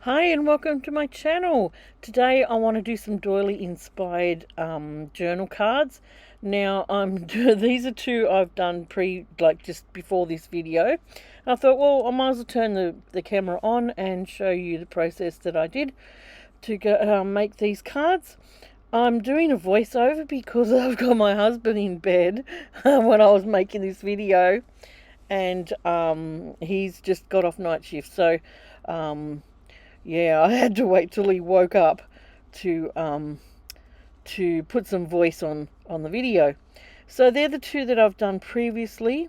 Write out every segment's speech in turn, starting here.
Hi and welcome to my channel. Today I want to do some Doily inspired journal cards. Now these are two I've done just before this video. I thought, well, I might as well turn the camera on and show you the process that I did to go make these cards. I'm doing a voiceover because I've got my husband in bed when I was making this video, and he's just got off night shift, so yeah, I had to wait till he woke up to put some voice on the video. So they're the two that I've done previously.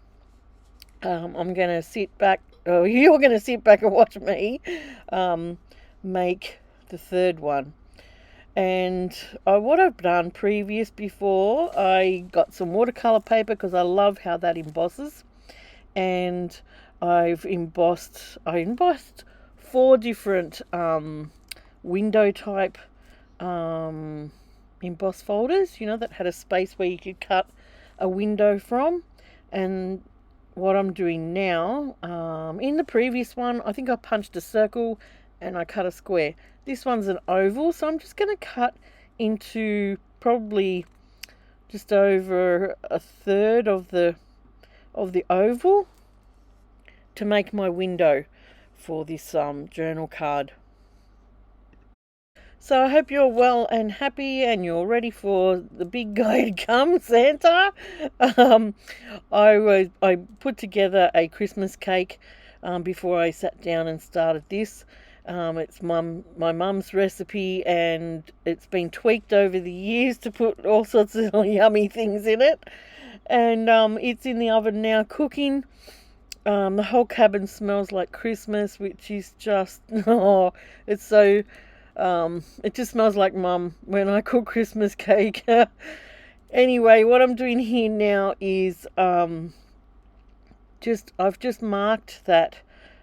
I'm gonna sit back. Oh, you're gonna sit back and watch me make the third one. And what I've done before, I got some watercolor paper because I love how that embosses, and I embossed four different window type emboss folders, that had a space where you could cut a window from. And what I'm doing now, in the previous one, I think I punched a circle and I cut a square. This one's an oval, so I'm just going to cut into probably just over a third of the oval to make my window for this journal card. So I hope you're well and happy and you're ready for the big guy to come, Santa. I put together a Christmas cake before I sat down and started this. It's my mum's recipe, and it's been tweaked over the years to put all sorts of yummy things in it. And it's in the oven now cooking. The whole cabin smells like Christmas, which is just, oh, it's so, it just smells like Mum when I cook Christmas cake. Anyway, what I'm doing here now is I've just marked that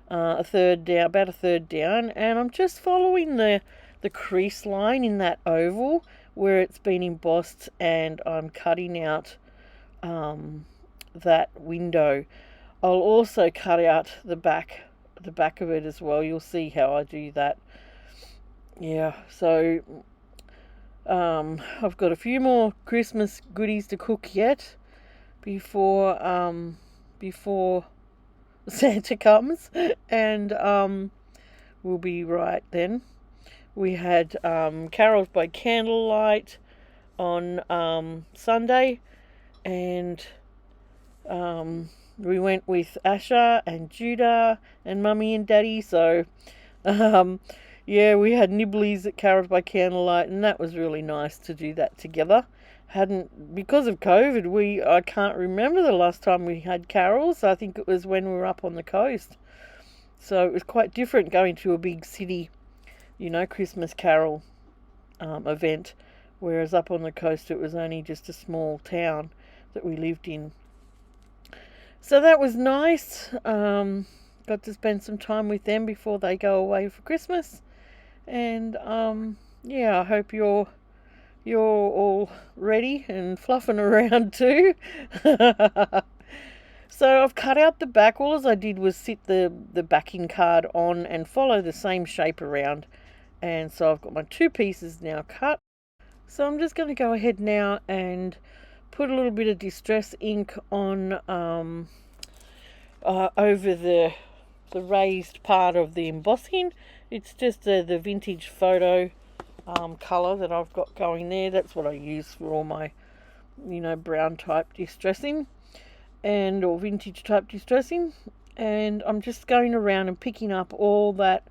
about a third down, and I'm just following the crease line in that oval where it's been embossed, and I'm cutting out that window. I'll also cut out the back of it as well. You'll see how I do that. Yeah, so I've got a few more Christmas goodies to cook yet before Santa comes, and we'll be right then. We had carols by candlelight on Sunday, and we went with Asher and Judah and Mummy and Daddy. So yeah, we had nibblies at carols by candlelight, and that was really nice to do that together. Because of COVID, I can't remember the last time we had carols. I think it was when we were up on the coast. So it was quite different going to a big city, Christmas carol event, whereas up on the coast it was only just a small town that we lived in. So that was nice. Got to spend some time with them before they go away for Christmas. And yeah, I hope you're all ready and fluffing around too. So I've cut out the back. All I did was sit the backing card on and follow the same shape around. And so I've got my two pieces now cut. So I'm just going to go ahead now and put a little bit of distress ink on over the raised part of the embossing. It's just the vintage photo colour that I've got going there. That's what I use for all my brown type distressing or vintage type distressing. And I'm just going around and picking up all that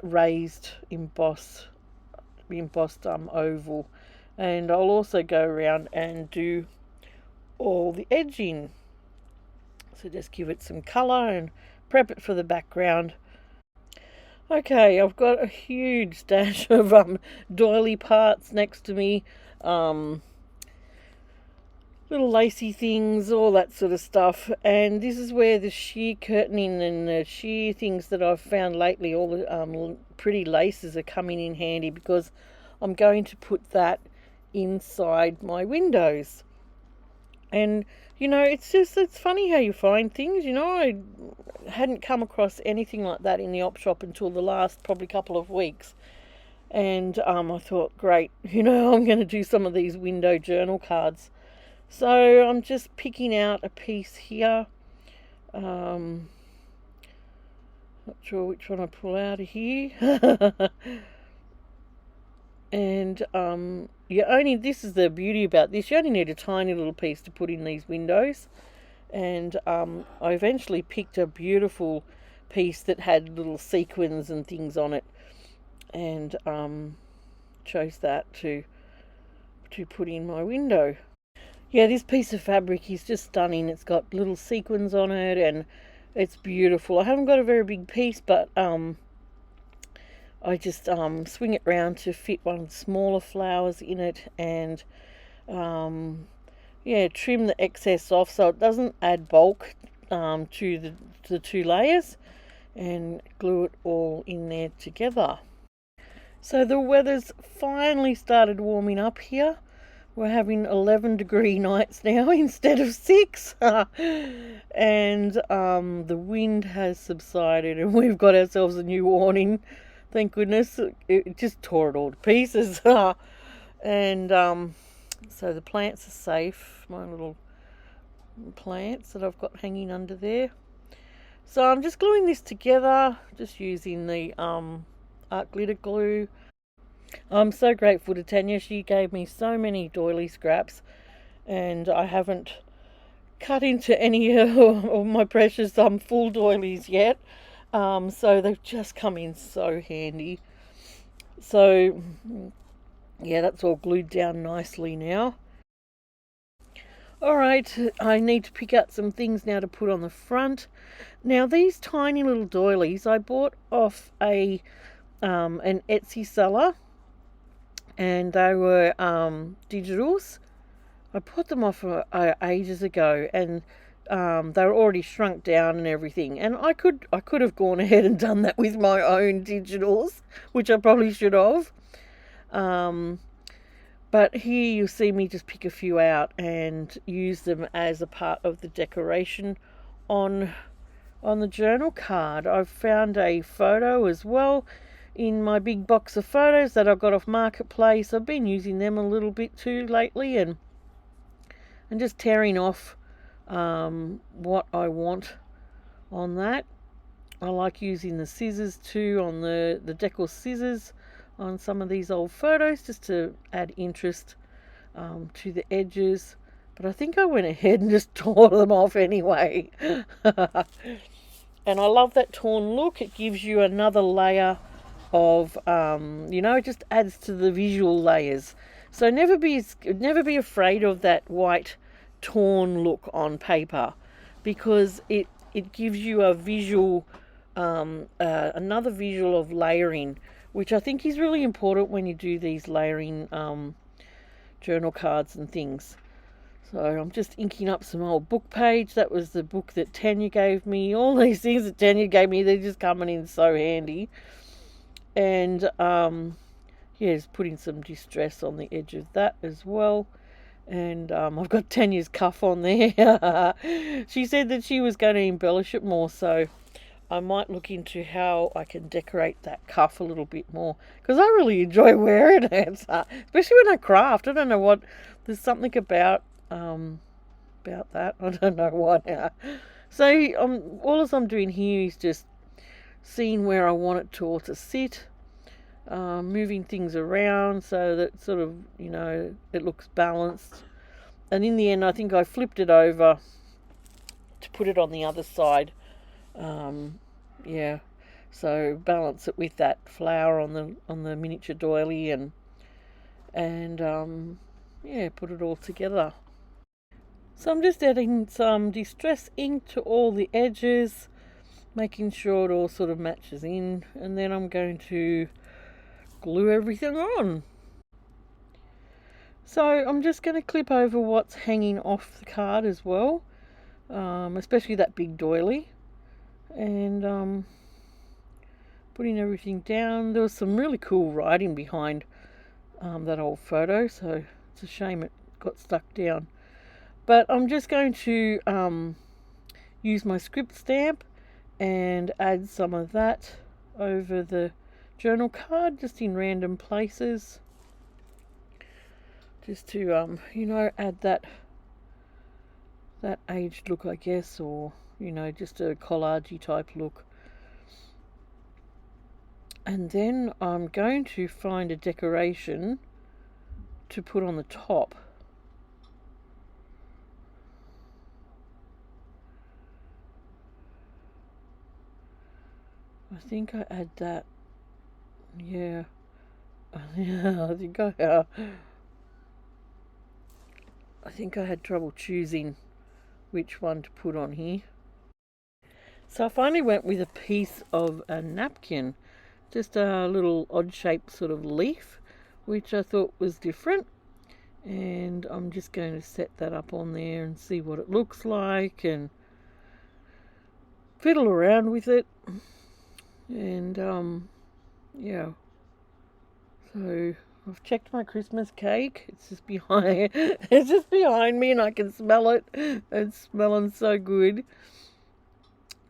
raised embossed oval, and I'll also go around and do all the edging. So just give it some colour and prep it for the background. Okay, I've got a huge stash of doily parts next to me. Little lacy things, all that sort of stuff. And this is where the sheer curtaining and the sheer things that I've found lately, all the pretty laces, are coming in handy, because I'm going to put that inside my windows. And, it's funny how you find things. I hadn't come across anything like that in the op shop until the last probably couple of weeks. And I thought, great, I'm going to do some of these window journal cards. So I'm just picking out a piece here. Not sure which one I pull out of here. And this is the beauty about this. You only need a tiny little piece to put in these windows. And I eventually picked a beautiful piece that had little sequins and things on it, and chose that to put in my window. Yeah, this piece of fabric is just stunning. It's got little sequins on it, and it's beautiful. I haven't got a very big piece, but I just swing it round to fit one of the smaller flowers in it, and trim the excess off so it doesn't add bulk to the two layers, and glue it all in there together. So the weather's finally started warming up here. We're having 11-degree nights now instead of 6. And the wind has subsided, and we've got ourselves a new awning. Thank goodness. It just tore it all to pieces. And so the plants are safe, my little plants that I've got hanging under there. So I'm just gluing this together, just using the art glitter glue. I'm so grateful to Tanya. She gave me so many doily scraps, and I haven't cut into any of my precious full doilies yet. So they've just come in so handy. So yeah, that's all glued down nicely now. Alright, I need to pick out some things now to put on the front. Now these tiny little doilies I bought off an Etsy seller, and they were digitals. I put them off ages ago, and they were already shrunk down and everything. And I could have gone ahead and done that with my own digitals, which I probably should have. But here you'll see me just pick a few out and use them as a part of the decoration on the journal card. I've found a photo as well in my big box of photos that I got off Marketplace. I've been using them a little bit too lately, and just tearing off what I want on that. I like using the scissors too, on the decor scissors on some of these old photos, just to add interest to the edges. But I think I went ahead and just tore them off anyway. And I love that torn look. It gives you another layer of it just adds to the visual layers. So never be afraid of that white torn look on paper, because it gives you a visual, another visual of layering, which I think is really important when you do these layering journal cards and things. So I'm just inking up some old book page. That was the book that Tanya gave me. All these things that Tanya gave me, they're just coming in so handy. And just putting some distress on the edge of that as well. And I've got Tanya's cuff on there. She said that she was going to embellish it more, so I might look into how I can decorate that cuff a little bit more, because I really enjoy wearing it, especially when I craft. I don't know what, there's something about that. I don't know what. So all I'm doing here is just seeing where I want it to sit, moving things around so that sort of, it looks balanced. And in the end, I think I flipped it over to put it on the other side. So balance it with that flower on the miniature doily, and put it all together. So I'm just adding some distress ink to all the edges, making sure it all sort of matches in, and then I'm going to glue everything on. So I'm just going to clip over what's hanging off the card as well, especially that big doily, and putting everything down. There was some really cool writing behind that old photo, so it's a shame it got stuck down. But I'm just going to use my script stamp and add some of that over the journal card, just in random places, just to add that aged look, I guess, or just a collagey type look. And then I'm going to find a decoration to put on the top. I think I add that. Yeah. Yeah, I think I had trouble choosing which one to put on here. So I finally went with a piece of a napkin, just a little odd shaped sort of leaf, which I thought was different. And I'm just going to set that up on there and see what it looks like and fiddle around with it. And yeah. So I've checked my Christmas cake. It's just behind. It's just behind me, and I can smell it. It's smelling so good.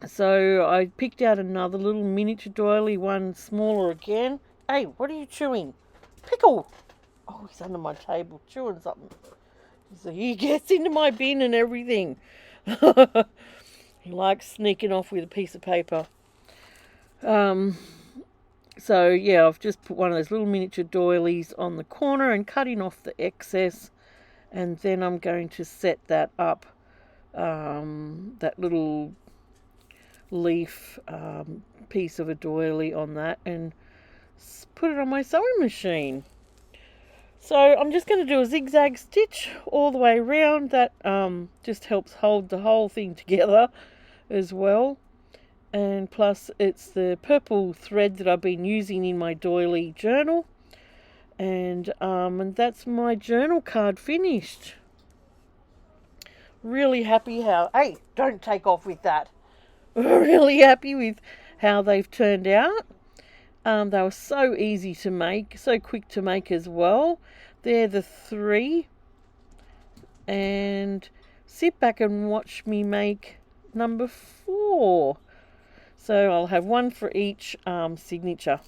So I picked out another little miniature doily, one smaller again. Hey, what are you chewing? Pickle. Oh, he's under my table chewing something. So he gets into my bin and everything. He likes sneaking off with a piece of paper. So yeah, I've just put one of those little miniature doilies on the corner and cutting off the excess, and then I'm going to set that up, that little leaf piece of a doily on that, and put it on my sewing machine. So I'm just going to do a zigzag stitch all the way around. That just helps hold the whole thing together as well. And plus it's the purple thread that I've been using in my doily journal, and that's my journal card finished. Really happy how, hey, don't take off with that. Really happy with how they've turned out. They were so easy to make, so quick to make as well. They're the 3, and sit back and watch me make number 4. So I'll have one for each signature.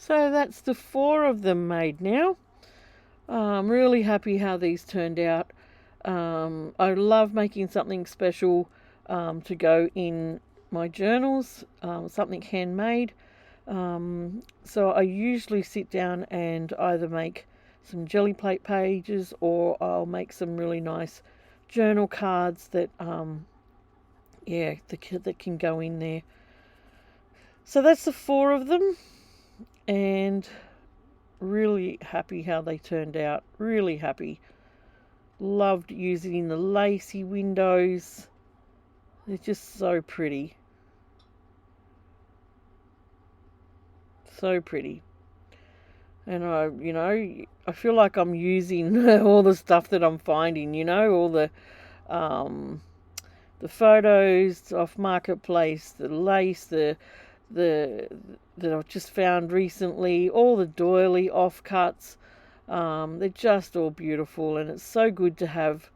So that's the 4 of them made now. I'm really happy how these turned out. I love making something special to go in my journals, something handmade. So I usually sit down and either make some jelly plate pages, or I'll make some really nice journal cards that that can go in there. So that's the 4 of them, and really happy how they turned out. Really happy. Loved using the lacy windows. They're just so pretty. So pretty. And I feel like I'm using all the stuff that I'm finding, all the photos off Marketplace, the lace, the that I've just found recently, all the doily offcuts. They're just all beautiful, and it's so good to have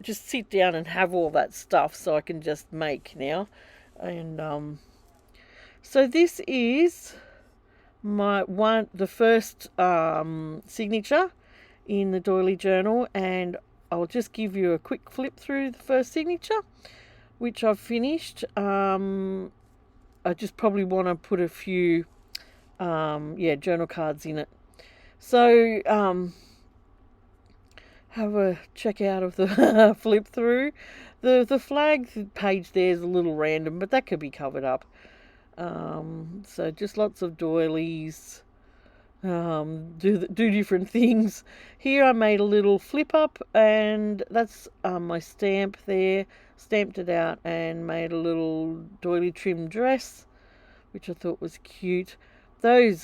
just sit down and have all that stuff so I can just make now. And so this is the first signature in the Doily journal, and I'll just give you a quick flip through the first signature, which I've finished. I just probably want to put a few journal cards in it. So have a check out of the flip through. The flag page there is a little random, but that could be covered up. So just lots of doilies, do different things. Here I made a little flip up, and that's my stamp there. Stamped it out and made a little doily trim dress, which I thought was cute. Those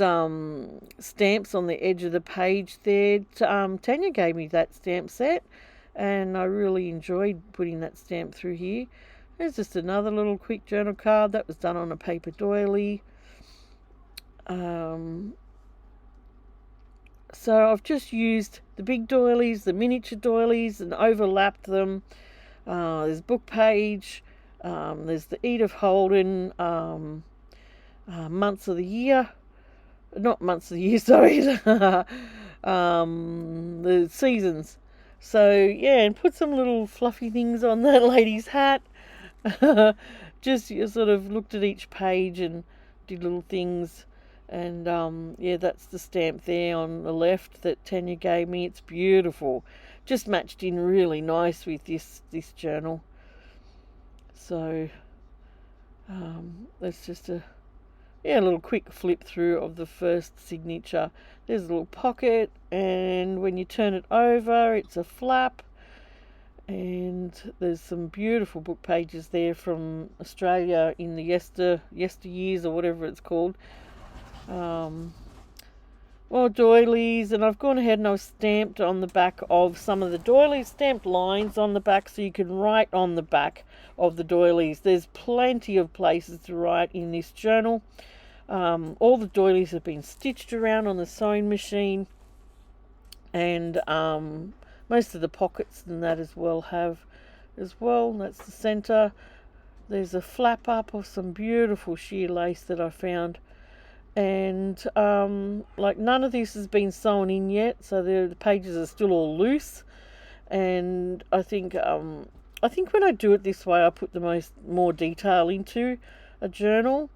stamps on the edge of the page there, Tanya gave me that stamp set, and I really enjoyed putting that stamp through here. There's just another little quick journal card that was done on a paper doily. So I've just used the big doilies, the miniature doilies, and overlapped them. There's a book page. There's the Edith Holden months of the year. Not months of the year, sorry. The seasons. So, yeah, and put some little fluffy things on that lady's hat. Just sort of looked at each page and did little things. And, that's the stamp there on the left that Tanya gave me. It's beautiful. Just matched in really nice with this journal. So, that's just a little quick flip through of the first signature. There's a little pocket, and when you turn it over, it's a flap. And there's some beautiful book pages there from Australia in the yesteryears, or whatever it's called. Doilies, and I've gone ahead and I've stamped on the back of some of the doilies, stamped lines on the back so you can write on the back of the doilies. There's plenty of places to write in this journal. All the doilies have been stitched around on the sewing machine, and most of the pockets and that as well have as well. That's the center. There's a flap up of some beautiful sheer lace that I found, and none of this has been sewn in yet, so the pages are still all loose. And I think when I do it this way, I put the more detail into a journal.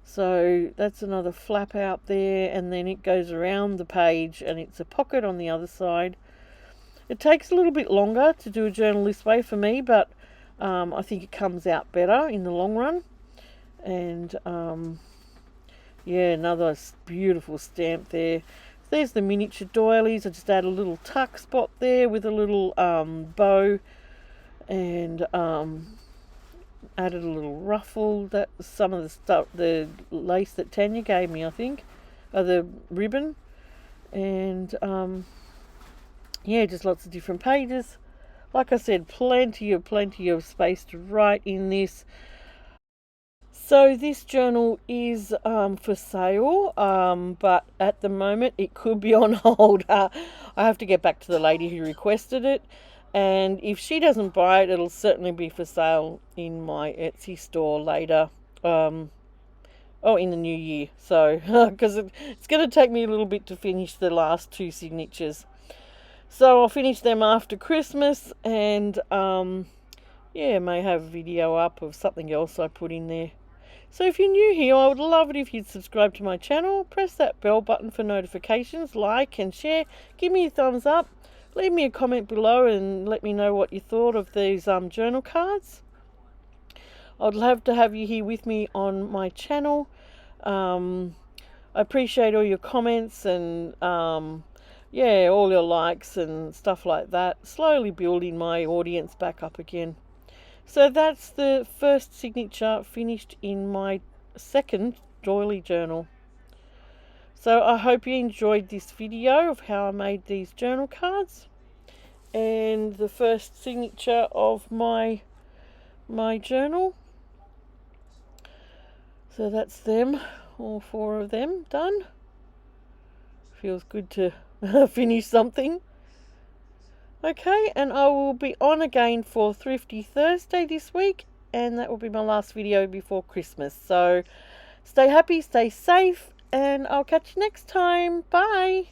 So that's another flap out there, and then it goes around the page, and it's a pocket on the other side. It takes a little bit longer to do a journal this way for me, but I think it comes out better in the long run. And another beautiful stamp there. There's the miniature doilies. I just add a little tuck spot there with a little bow, and added a little ruffle. That was some of the lace that Tanya gave me, I think, the ribbon. And just lots of different pages. Like I said, plenty of space to write in this. So this journal is for sale, but at the moment it could be on hold. I have to get back to the lady who requested it, and if she doesn't buy it, it'll certainly be for sale in my Etsy store later. In the new year. So, because it's going to take me a little bit to finish the last 2 signatures. So I'll finish them after Christmas, and may have a video up of something else I put in there. So if you're new here, I would love it if you'd subscribe to my channel, press that bell button for notifications, like and share, give me a thumbs up, leave me a comment below and let me know what you thought of these journal cards. I'd love to have you here with me on my channel. I appreciate all your comments and yeah, all your likes and stuff like that. Slowly building my audience back up again. So that's the first signature finished in my second Doily journal. So I hope you enjoyed this video of how I made these journal cards and the first signature of my journal. So that's them, all 4 of them done. Feels good to finish something. Okay, and I will be on again for Thrifty Thursday this week, and that will be my last video before Christmas. So stay happy, stay safe, and I'll catch you next time. Bye.